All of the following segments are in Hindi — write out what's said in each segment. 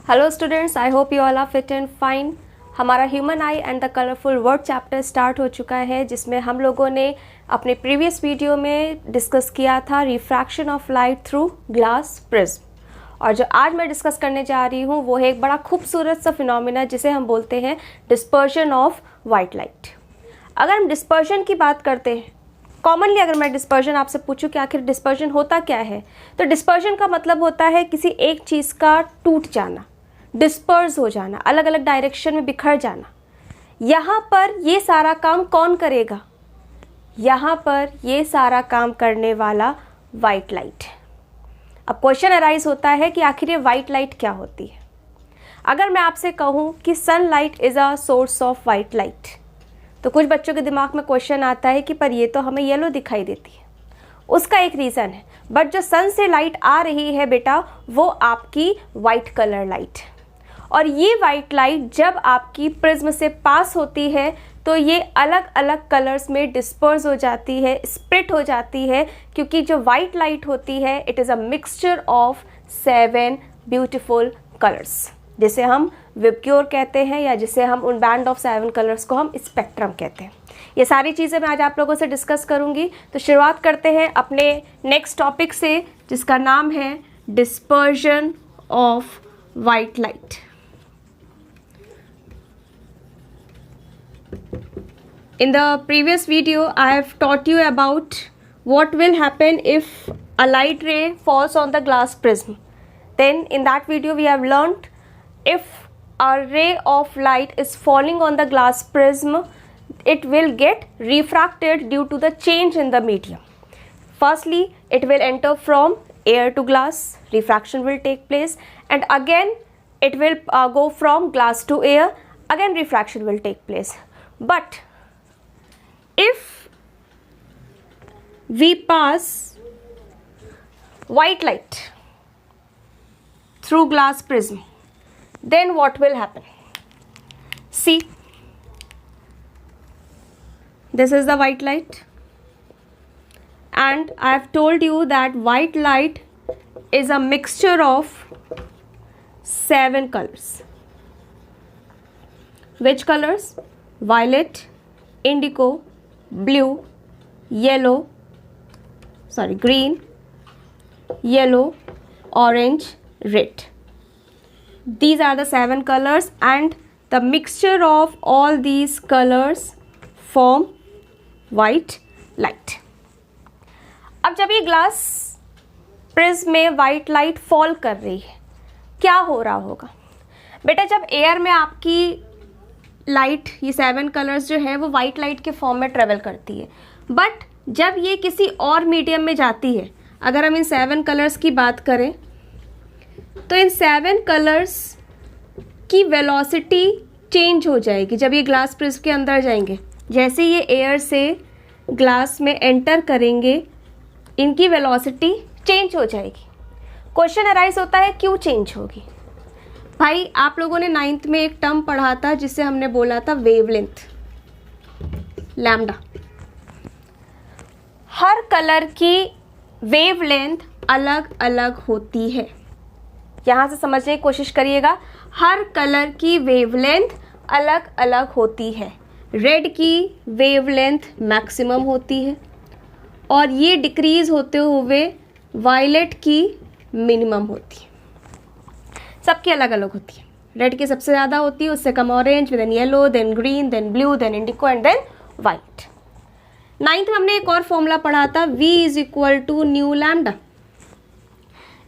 Hello students, I hope you all are fit and fine. हमारा human eye and the colourful world chapter start हो चुका है, जिसमें हम लोगों ने अपने प्रीवियस वीडियो में डिस्कस किया था refraction of light through glass prism. और जो आज मैं डिस्कस करने जा रही हूँ वो है एक बड़ा खूबसूरत सा फिनोमिना जिसे हम बोलते हैं डिस्पर्शन ऑफ वाइट लाइट। अगर हम डिस्पर्शन की बात करते हैं, कॉमनली अगर मैं डिस्पर्शन आपसे पूछूं कि आखिर डिस्पर्शन होता क्या है, तो डिस्पर्शन का मतलब होता है किसी एक चीज़ का टूट जाना, डिस्पर्स हो जाना, अलग अलग डायरेक्शन में बिखर जाना। यहाँ पर ये सारा काम कौन करेगा? यहाँ पर ये सारा काम करने वाला वाइट लाइट। अब क्वेश्चन अराइज होता है कि आखिर ये वाइट लाइट क्या होती है। अगर मैं आपसे कहूँ कि sunlight is a source of white light, तो कुछ बच्चों के दिमाग में क्वेश्चन आता है कि पर ये तो हमें येलो दिखाई देती है। उसका एक रीज़न है, बट जो सन से लाइट आ रही है बेटा, वो आपकी वाइट कलर लाइट है। और ये वाइट लाइट जब आपकी प्रिज्म से पास होती है तो ये अलग अलग कलर्स में डिस्पर्स हो जाती है, स्प्लिट हो जाती है, क्योंकि जो वाइट लाइट होती है it is a mixture of 7 beautiful colours, जिसे हम विबग्योर कहते हैं, या जिसे हम उन बैंड ऑफ 7 कलर्स को हम स्पेक्ट्रम कहते हैं। ये सारी चीज़ें मैं आज आप लोगों से डिस्कस करूंगी। तो शुरुआत करते हैं अपने नेक्स्ट टॉपिक से, जिसका नाम है dispersion of white light. In the previous video, I have taught you about what will happen if a light ray falls on the glass prism. Then in that video we have learnt if a ray of light is falling on the glass prism, it will get refracted due to the change in the medium. Firstly, it will enter from air to glass, refraction will take place, and again it will go from glass to air, again refraction will take place. But if we pass white light through glass prism, then what will happen? See, this is the white light, and I have told you that white light is a mixture of 7 colors. Which colors? Violet, indigo, blue, green, yellow, orange, red. These are the 7 colors, and the mixture of all these colors form white light. अब जब ये ग्लास प्रिज्म में वाइट लाइट फॉल कर रही है, क्या हो रहा होगा बेटा? जब एयर में आपकी लाइट, ये 7 कलर्स जो है वो वाइट लाइट के फॉर्म में ट्रेवल करती है, बट जब ये किसी और मीडियम में जाती है, अगर हम इन 7 कलर्स की बात करें तो इन 7 कलर्स की वेलोसिटी चेंज हो जाएगी जब ये ग्लास प्रिज्म के अंदर जाएंगे। जैसे ये एयर से ग्लास में एंटर करेंगे, इनकी वेलोसिटी चेंज हो जाएगी। क्वेश्चन अराइज होता है क्यों चेंज होगी? भाई, आप लोगों ने 9th में एक टर्म पढ़ा था जिसे हमने बोला था वेवलेंथ, लैम्डा। हर कलर की वेवलेंथ अलग अलग होती है। यहाँ से समझने की कोशिश करिएगा, हर कलर की वेवलेंथ अलग अलग होती है। रेड की वेवलेंथ मैक्सिमम होती है और ये डिक्रीज होते हुए वायलेट की मिनिमम होती है। सबकी अलग अलग होती है। रेड की सबसे ज़्यादा होती है, उससे कम orange, then yellow, then green, then blue, then indigo and then white. 9th में हमने एक और फॉर्मूला पढ़ा था, V is equal to nu lambda,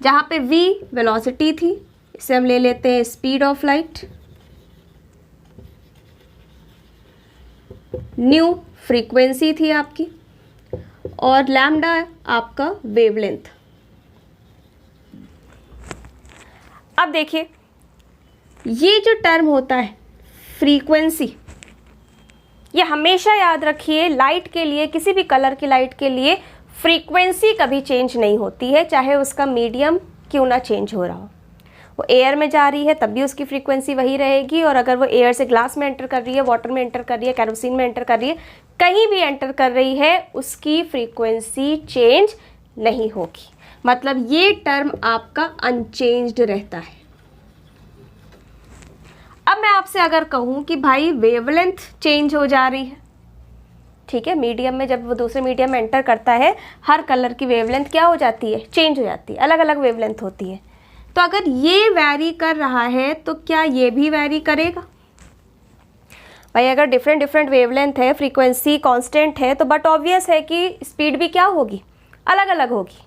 जहाँ पे V वेलोसिटी थी, इसे हम ले लेते हैं speed of light, new frequency थी आपकी, और लैम्डा आपका वेवलेंथ। अब देखिए, ये जो टर्म होता है फ्रीक्वेंसी, ये हमेशा याद रखिए, लाइट के लिए, किसी भी कलर की लाइट के लिए फ्रीक्वेंसी कभी चेंज नहीं होती है, चाहे उसका मीडियम क्यों ना चेंज हो रहा हो। वो एयर में जा रही है तब भी उसकी फ्रीक्वेंसी वही रहेगी, और अगर वो एयर से ग्लास में एंटर कर रही है, वाटर में एंटर कर रही है, केरोसिन में एंटर कर रही है, कहीं भी एंटर कर रही है, उसकी फ्रीक्वेंसी चेंज नहीं होगी। मतलब ये टर्म आपका अनचेंज्ड रहता है। अब मैं आपसे अगर कहूँ कि भाई वेवलेंथ चेंज हो जा रही है, ठीक है, मीडियम में जब वो दूसरे मीडियम में एंटर करता है हर कलर की वेवलेंथ क्या हो जाती है, चेंज हो जाती है, अलग अलग वेवलेंथ होती है। तो अगर ये वैरी कर रहा है तो क्या ये भी वैरी करेगा? भाई अगर डिफरेंट डिफरेंट वेवलेंथ है, फ्रीक्वेंसी कांस्टेंट है, तो बट ऑब्वियस है कि स्पीड भी क्या होगी, अलग अलग होगी।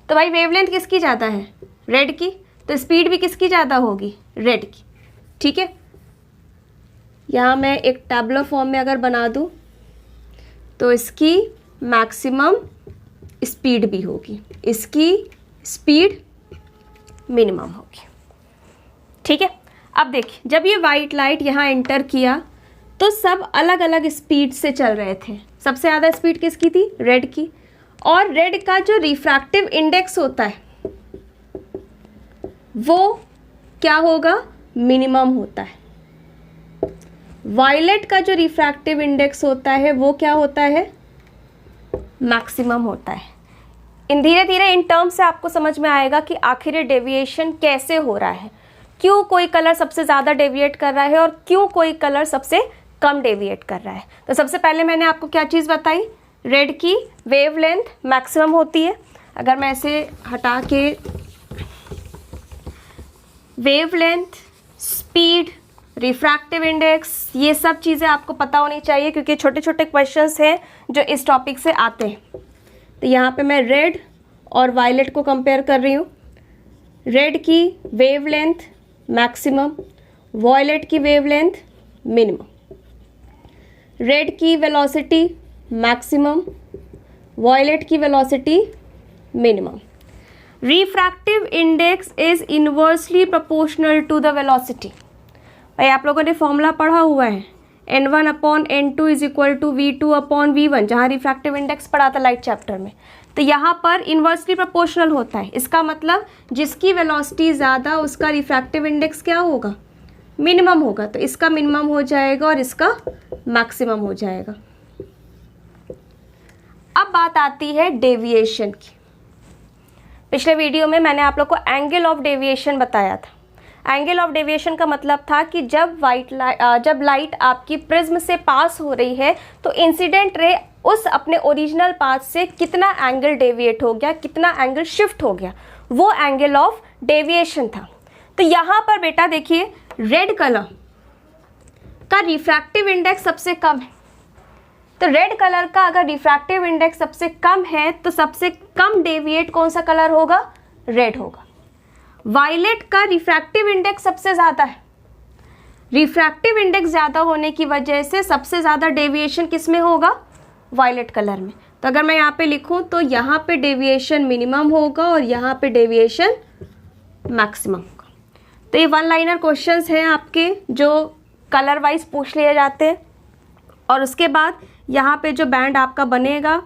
तो भाई वेवलेंथ किसकी ज़्यादा है, रेड की, तो स्पीड भी किसकी ज़्यादा होगी, रेड की। ठीक है, यहाँ मैं एक टैबुलर फॉर्म में अगर बना दूँ तो इसकी मैक्सिमम स्पीड भी होगी, इसकी स्पीड मिनिमम होगी। ठीक है, अब देखिए जब ये वाइट लाइट यहाँ एंटर किया तो सब अलग अलग स्पीड से चल रहे थे। सबसे ज़्यादा स्पीड किसकी थी, रेड की, और रेड का जो रिफ्रैक्टिव इंडेक्स होता है वो क्या होगा, मिनिमम होता है। वायलेट का जो रिफ्रैक्टिव इंडेक्स होता है वो क्या होता है, मैक्सिमम होता है। इन धीरे धीरे इन टर्म्स से आपको समझ में आएगा कि आखिर डेविएशन कैसे हो रहा है, क्यों कोई कलर सबसे ज़्यादा डेविएट कर रहा है और क्यों कोई कलर सबसे कम डेविएट कर रहा है। तो सबसे पहले मैंने आपको क्या चीज़ बताई, रेड की वेवलेंथ मैक्सिमम होती है। अगर मैं इसे हटा के वेवलेंथ, स्पीड, रिफ्रैक्टिव इंडेक्स, ये सब चीज़ें आपको पता होनी चाहिए क्योंकि छोटे छोटे क्वेश्चंस हैं जो इस टॉपिक से आते हैं। तो यहाँ पे मैं रेड और वायलेट को कंपेयर कर रही हूँ। रेड की वेवलेंथ मैक्सिमम, वायलेट की वेवलेंथ मिनिमम। रेड की वेलोसिटी मैक्सिमम, वायलेट की velocity minimum. Refractive index is inversely proportional to the velocity. भाई आप लोगों ने फॉर्मूला पढ़ा हुआ है, N1 upon N2 is equal to V2 upon V1, जहाँ रिफ्रैक्टिव इंडेक्स पढ़ा था लाइट चैप्टर में। तो यहाँ पर इनवर्सली प्रोपोर्शनल होता है, इसका मतलब जिसकी वेलोसिटी ज़्यादा उसका रिफ्रैक्टिव इंडेक्स क्या होगा, मिनिमम होगा। तो इसका मिनिमम हो जाएगा और इसका मैक्सिमम हो जाएगा। अब बात आती है डेविएशन की। पिछले वीडियो में मैंने आप लोग को एंगल ऑफ डेविएशन बताया था। एंगल ऑफ डेविएशन का मतलब था कि जब जब लाइट आपकी प्रिज्म से पास हो रही है तो इंसिडेंट रे उस अपने ओरिजिनल पाथ से कितना एंगल डेविएट हो गया, कितना एंगल शिफ्ट हो गया, वो एंगल ऑफ डेविएशन था। तो यहाँ पर बेटा देखिए रेड कलर का रिफ्रैक्टिव इंडेक्स सबसे कम है। तो रेड कलर का अगर रिफ्रैक्टिव इंडेक्स सबसे कम है तो सबसे कम डेविएट कौन सा कलर होगा, रेड होगा। वायलेट का रिफ्रैक्टिव इंडेक्स सबसे ज़्यादा है। रिफ्रैक्टिव इंडेक्स ज़्यादा होने की वजह से सबसे ज़्यादा डेविएशन किस में होगा, वायलेट कलर में। तो अगर मैं यहाँ पे लिखूँ तो यहाँ पे डेविएशन मिनिमम होगा और यहाँ पे डेविएशन मैक्सिमम होगा। तो ये वन लाइनर क्वेश्चंस हैं आपके जो कलर वाइज पूछ लिए जाते हैं, और उसके बाद यहाँ पे जो बैंड आपका बनेगा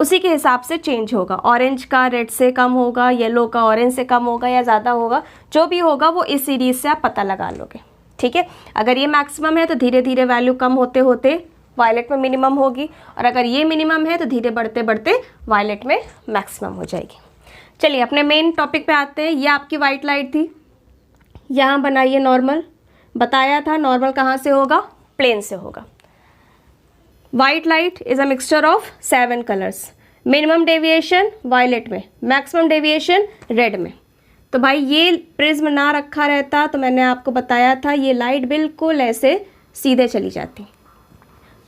उसी के हिसाब से चेंज होगा। ऑरेंज का रेड से कम होगा, येलो का ऑरेंज से कम होगा या ज़्यादा होगा, जो भी होगा वो इस सीरीज से आप पता लगा लोगे। ठीक है, अगर ये मैक्सिमम है तो धीरे धीरे वैल्यू कम होते होते वायलेट में मिनिमम होगी, और अगर ये मिनिमम है तो धीरे बढ़ते बढ़ते वायलेट में मैक्सिमम हो जाएगी। चलिए अपने मेन टॉपिक पे आते हैं। ये आपकी वाइट लाइट थी, यहाँ बनाइए नॉर्मल। बताया था नॉर्मल कहाँ से होगा, प्लेन से होगा। White light is a mixture of 7 colours. Minimum deviation violet में, मैक्सिमम डेविएशन रेड में। तो भाई ये प्रिज्म ना रखा रहता तो मैंने आपको बताया था ये लाइट बिल्कुल ऐसे सीधे चली जाती।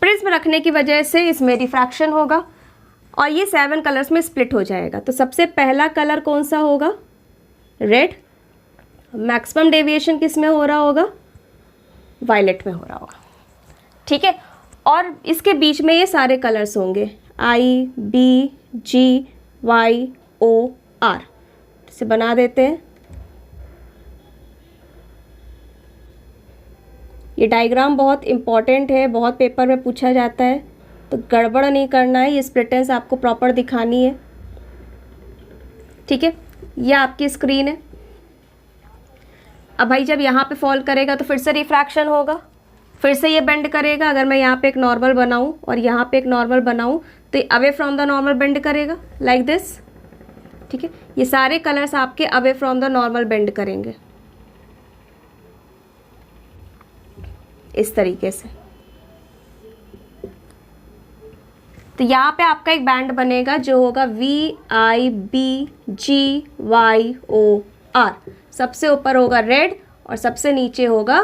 प्रिज्म रखने की वजह से इसमें रिफ्रैक्शन होगा और ये 7 कलर्स में स्प्लिट हो जाएगा। तो सबसे पहला कलर कौन सा होगा, रेड। मैक्सिमम डेविएशन किस में हो रहा होगा, वायलेट में हो रहा होगा। ठीक है, और इसके बीच में ये सारे कलर्स होंगे I, B, G, Y, O, R। इसे बना देते हैं। ये डायग्राम बहुत इम्पॉर्टेंट है, बहुत पेपर में पूछा जाता है, तो गड़बड़ नहीं करना है, ये स्प्लिटेंस आपको प्रॉपर दिखानी है। ठीक है, ये आपकी स्क्रीन है। अब भाई जब यहाँ पे फॉल करेगा तो फिर से रिफ्रैक्शन होगा, फिर से ये बेंड करेगा। अगर मैं यहाँ पे एक नॉर्मल बनाऊँ और यहाँ पे एक नॉर्मल बनाऊँ तो ये away from the normal bend करेगा लाइक दिस। ठीक है, ये सारे कलर्स आपके away from the normal bend करेंगे। इस तरीके से। तो यहाँ पे आपका एक बैंड बनेगा जो होगा VIBGYOR। सबसे ऊपर होगा रेड और सबसे नीचे होगा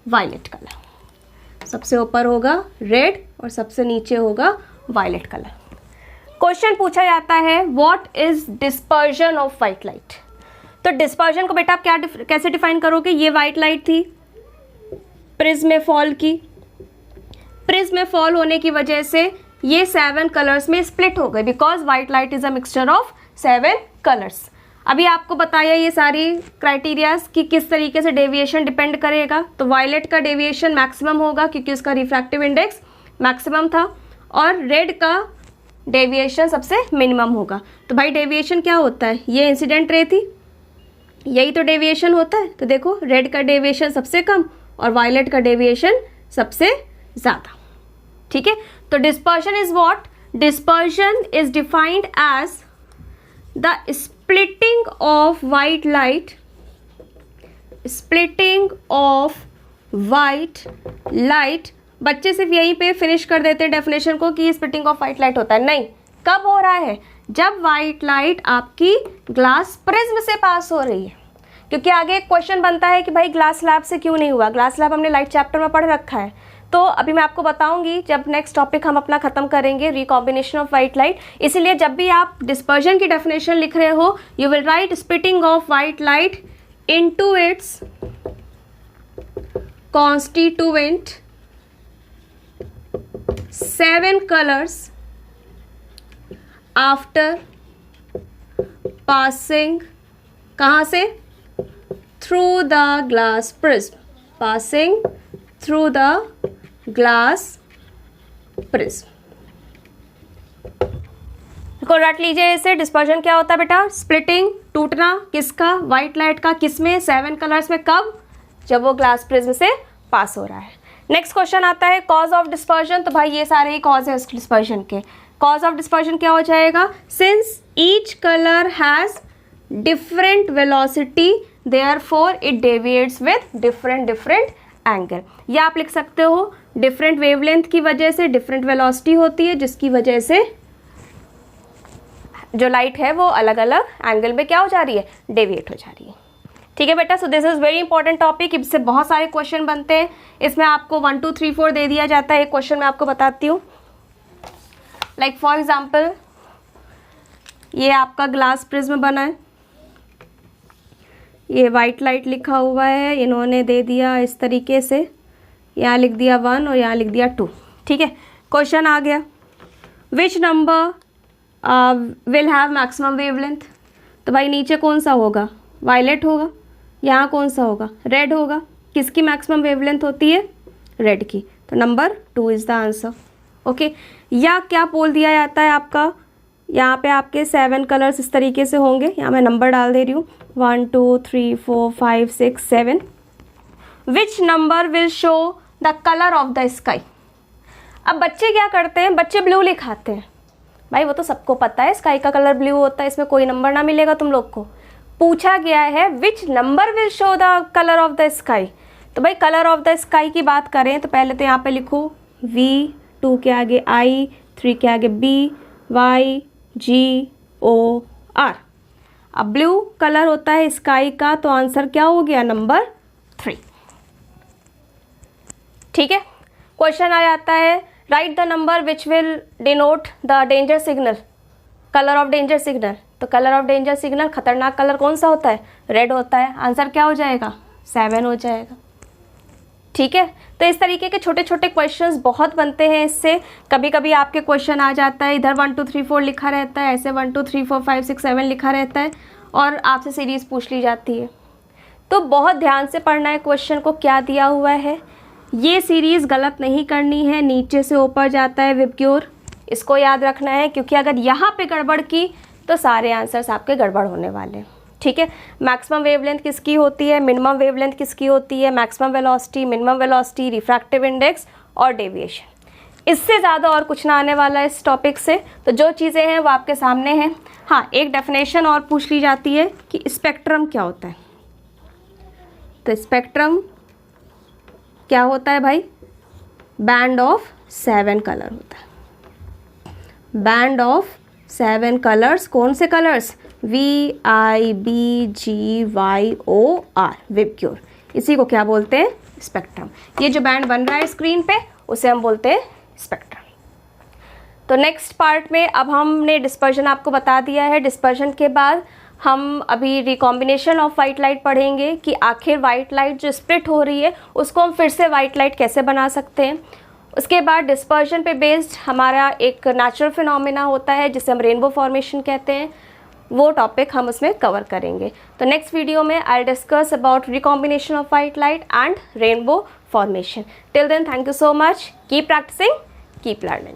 वायलेट कलर। सबसे ऊपर होगा रेड और सबसे नीचे होगा वायलेट कलर। क्वेश्चन पूछा जाता है what is dispersion of white light. तो डिस्पर्जन को बेटा आप कैसे डिफाइन करोगे? ये वाइट लाइट थी, प्रिज्म में फॉल की, प्रिज्म में फॉल होने की वजह से ये 7 कलर्स में स्प्लिट हो गए because white light is a mixture of 7 colours. अभी आपको बताया ये सारी क्राइटेरियाज कि किस तरीके से डेविएशन डिपेंड करेगा। तो वायलेट का डेविएशन मैक्सिमम होगा क्योंकि उसका रिफ्रैक्टिव इंडेक्स मैक्सिमम था, और रेड का डेविएशन सबसे मिनिमम होगा। तो भाई डेविएशन क्या होता है? ये इंसिडेंट रे थी, यही तो डेविएशन होता है। तो देखो रेड का डेविएशन सबसे कम और वायलेट का डेविएशन सबसे ज़्यादा। ठीक है, तो dispersion is what? Dispersion is defined as the splitting of white light, splitting of white light. बच्चे सिर्फ यहीं पे फिनिश कर देते हैं डेफिनेशन को कि स्प्लिटिंग ऑफ वाइट लाइट होता है। नहीं, कब हो रहा है? जब वाइट लाइट आपकी ग्लास प्रिज्म से पास हो रही है। क्योंकि आगे एक क्वेश्चन बनता है कि भाई ग्लास स्लैब से क्यों नहीं हुआ। ग्लास स्लैब हमने लाइट चैप्टर में पढ़ रखा है, तो अभी मैं आपको बताऊंगी जब नेक्स्ट टॉपिक हम अपना खत्म करेंगे रिकॉम्बिनेशन ऑफ वाइट लाइट। इसीलिए जब भी आप डिस्पर्जन की डेफिनेशन लिख रहे हो you will write splitting of white light into its constituent 7 colours after passing कहाँ से? Through the glass prism, passing through the glass prism. को रट लीजिए इसे। डिस्पर्जन क्या होता है बेटा? स्प्लिटिंग, टूटना किसका? वाइट लाइट का। किसमें? 7 कलर्स में। कब? जब वो ग्लास प्रिज्म से पास हो रहा है। नेक्स्ट क्वेश्चन आता है कॉज ऑफ डिस्पर्जन। तो भाई ये सारे ही कॉज है डिस्पर्जन के। कॉज ऑफ डिस्पर्जन क्या हो जाएगा? Since each colour has different velocity therefore it deviates with different angle. या आप लिख सकते हो डिफरेंट वेवलेंथ की वजह से डिफरेंट वेलोसिटी होती है, जिसकी वजह से जो लाइट है वो अलग अलग एंगल में क्या हो जा रही है? डेविएट हो जा रही है। ठीक है बेटा, so this is very important topic. इससे बहुत सारे क्वेश्चन बनते हैं। इसमें आपको 1 2 3 4 दे दिया जाता है। एक क्वेश्चन मैं आपको बताती हूँ। लाइक फॉर एग्जाम्पल ये आपका ग्लास प्रिज्म बना है, ये वाइट लाइट लिखा हुआ है, इन्होंने दे दिया इस तरीके से, यहाँ लिख दिया 1 और यहाँ लिख दिया 2। ठीक है, क्वेश्चन आ गया which number will have maximum wavelength. तो भाई नीचे कौन सा होगा? वायलेट होगा। यहाँ कौन सा होगा? रेड होगा। किसकी मैक्सिमम वेवलेंथ होती है? रेड की। तो number 2 is the answer. Okay, या क्या बोल दिया जाता है आपका? यहाँ पे आपके 7 कलर्स इस तरीके से होंगे। यहाँ मैं नंबर डाल दे रही हूँ 1 2 3 4 5 6 7। Which number will show the colour of the sky. अब बच्चे क्या करते हैं? बच्चे ब्लू लिखाते हैं। भाई वो तो सबको पता है स्काई का कलर ब्लू होता है, इसमें कोई नंबर ना मिलेगा तुम लोग को। पूछा गया है which number will show the colour of the sky. तो भाई कलर ऑफ द स्काई की बात करें तो पहले तो यहाँ पे लिखो V, 2 के आगे I, 3 के आगे B, Y, G, O, R। अब ब्लू कलर होता है स्काई का, तो आंसर क्या हो गया? नंबर 3। ठीक है, क्वेश्चन आ जाता है right the number which will denote the danger signal, colour of danger signal. तो कलर ऑफ डेंजर सिग्नल, खतरनाक कलर कौन सा होता है? रेड होता है। आंसर क्या हो जाएगा? 7 हो जाएगा। ठीक है, तो इस तरीके के छोटे छोटे क्वेश्चंस बहुत बनते हैं इससे। कभी कभी आपके क्वेश्चन आ जाता है, इधर 1 2 3 4 लिखा रहता है, ऐसे 1 2 3 4 5 6 7 लिखा रहता है और आपसे सीरीज़ पूछ ली जाती है। तो बहुत ध्यान से पढ़ना है क्वेश्चन को, क्या दिया हुआ है। ये सीरीज़ गलत नहीं करनी है, नीचे से ऊपर जाता है विबग्योर, इसको याद रखना है, क्योंकि अगर यहाँ पे गड़बड़ की तो सारे आंसर्स आपके गड़बड़ होने वाले हैं। ठीक है, मैक्सिमम वेवलेंथ किसकी होती है, मिनिमम वेवलेंथ किसकी होती है, maximum velocity, minimum velocity, refractive index और डेविएशन। इससे ज़्यादा और कुछ ना आने वाला है इस टॉपिक से। तो जो चीज़ें हैं वो आपके सामने हैं। हाँ, एक डेफिनेशन और पूछ ली जाती है कि स्पेक्ट्रम क्या होता है। तो स्पेक्ट्रम क्या होता है भाई? बैंड ऑफ 7 कलर होता है। बैंड ऑफ 7 कलर्स, कौन से कलर्स? VIBGYOR, VIBGYOR. इसी को क्या बोलते हैं? स्पेक्ट्रम। ये जो बैंड बन रहा है स्क्रीन पे उसे हम बोलते हैं स्पेक्ट्रम। तो नेक्स्ट पार्ट में अब हमने डिस्पर्जन आपको बता दिया है। डिस्पर्जन के बाद हम अभी रिकॉम्बिनेशन ऑफ वाइट लाइट पढ़ेंगे कि आखिर वाइट लाइट जो स्प्लिट हो रही है उसको हम फिर से वाइट लाइट कैसे बना सकते हैं। उसके बाद डिस्पर्जन पे बेस्ड हमारा एक नेचुरल फिनोमेना होता है जिसे हम रेनबो फॉर्मेशन कहते हैं, वो टॉपिक हम उसमें कवर करेंगे। तो नेक्स्ट वीडियो में I discuss about recombination of white light and rainbow formation. Till then, thank you so much, keep practising, keep learning.